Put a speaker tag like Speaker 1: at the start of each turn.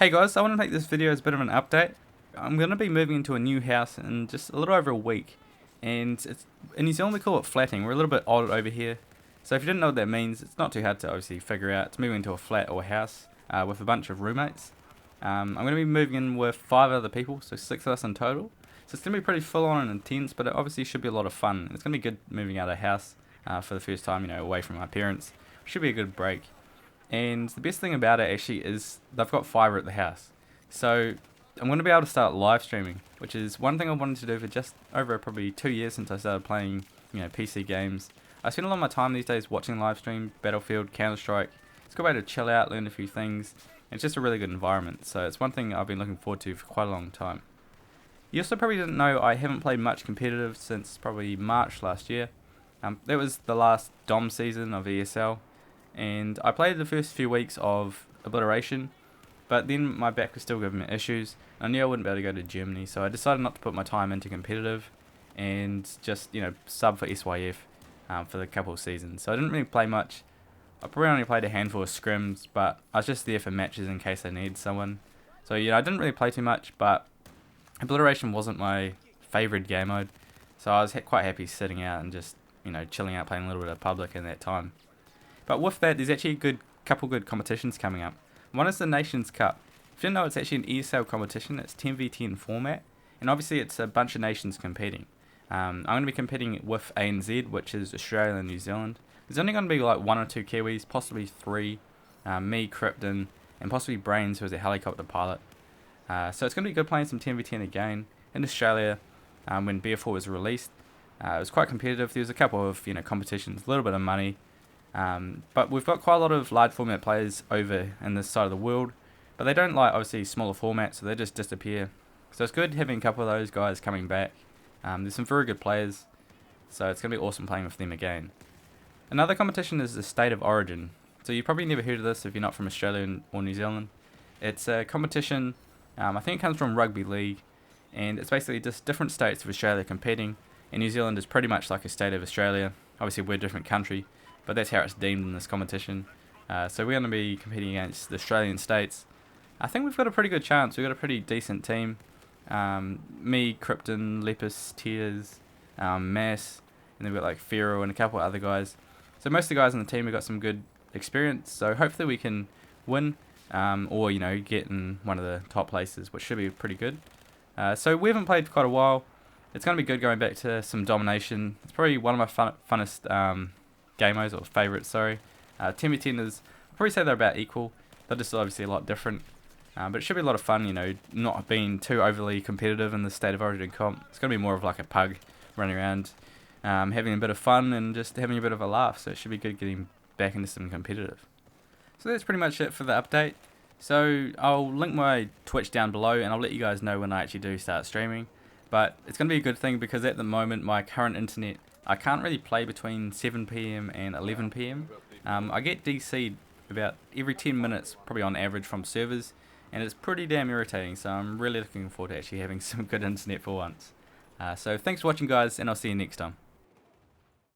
Speaker 1: Hey guys, I want to make this video as a bit of an update. I'm going to be moving into a new house in just a little over a week, and in New Zealand we call it flatting. We're a little bit odd over here, so if you didn't know what that means, it's not too hard to obviously figure out. It's moving into a flat or a house with a bunch of roommates. I'm going to be moving in with 5 other people, so 6 of us in total. So it's going to be pretty full on and intense, but it obviously should be a lot of fun. It's going to be good moving out of the house for the first time, away from my parents. Should be a good break. And the best thing about it actually is they've got fibre at the house. So I'm going to be able to start live streaming, which is one thing I wanted to do for just over probably 2 years since I started playing, PC games. I spend a lot of my time these days watching live stream, Battlefield, Counter-Strike. It's a good way to chill out, learn a few things. And it's just a really good environment. So it's one thing I've been looking forward to for quite a long time. You also probably didn't know I haven't played much competitive since probably March last year. That was the last DOM season of ESL. And I played the first few weeks of Obliteration, but then my back was still giving me issues. I knew I wouldn't be able to go to Germany, so I decided not to put my time into competitive and just, sub for SYF for the couple of seasons. So I didn't really play much. I probably only played a handful of scrims, but I was just there for matches in case I needed someone. So I didn't really play too much, but Obliteration wasn't my favourite game mode, so I was quite happy sitting out and just, chilling out, playing a little bit of public in that time. But with that, there's actually a couple good competitions coming up. One is the Nations Cup. If you didn't know, it's actually an ESL competition. It's 10v10 format, and obviously it's a bunch of nations competing. I'm going to be competing with ANZ, which is Australia and New Zealand. There's only going to be like 1 or 2 Kiwis, possibly 3. Me, Krypton, and possibly Brains, who's a helicopter pilot. So it's going to be good playing some 10v10 again. In Australia, when BF4 was released, it was quite competitive. There was a couple of competitions, a little bit of money. But we've got quite a lot of large format players over in this side of the world, but they don't like obviously smaller formats, so they just disappear. So it's good having a couple of those guys coming back. There's some very good players, so it's going to be awesome playing with them again. Another competition is the State of Origin. So you probably never heard of this if you're not from Australia or New Zealand. It's a competition, I think it comes from Rugby League, and it's basically just different states of Australia competing, and New Zealand is pretty much like a state of Australia. Obviously we're a different country, but that's how it's deemed in this competition. So we're going to be competing against the Australian states. I think we've got a pretty good chance. We've got a pretty decent team. Me, Krypton, Lepus, Tears, Mass, and then we've got like Pharaoh and a couple of other guys. So most of the guys on the team have got some good experience. So hopefully we can win or get in one of the top places, which should be pretty good. So we haven't played for quite a while. It's going to be good going back to some domination. It's probably one of my funnest game modes, or favourites, sorry. 10v10 is, I'd probably say they're about equal. They're just obviously a lot different. But it should be a lot of fun, not being too overly competitive in the State of Origin comp. It's going to be more of like a pug running around, having a bit of fun and just having a bit of a laugh. So it should be good getting back into some competitive. So that's pretty much it for the update. So I'll link my Twitch down below and I'll let you guys know when I actually do start streaming. But it's going to be a good thing because at the moment my current internet, I can't really play between 7 PM and 11 PM. I get DC'd about every 10 minutes, probably on average, from servers, and it's pretty damn irritating, so I'm really looking forward to actually having some good internet for once. So thanks for watching guys, and I'll see you next time.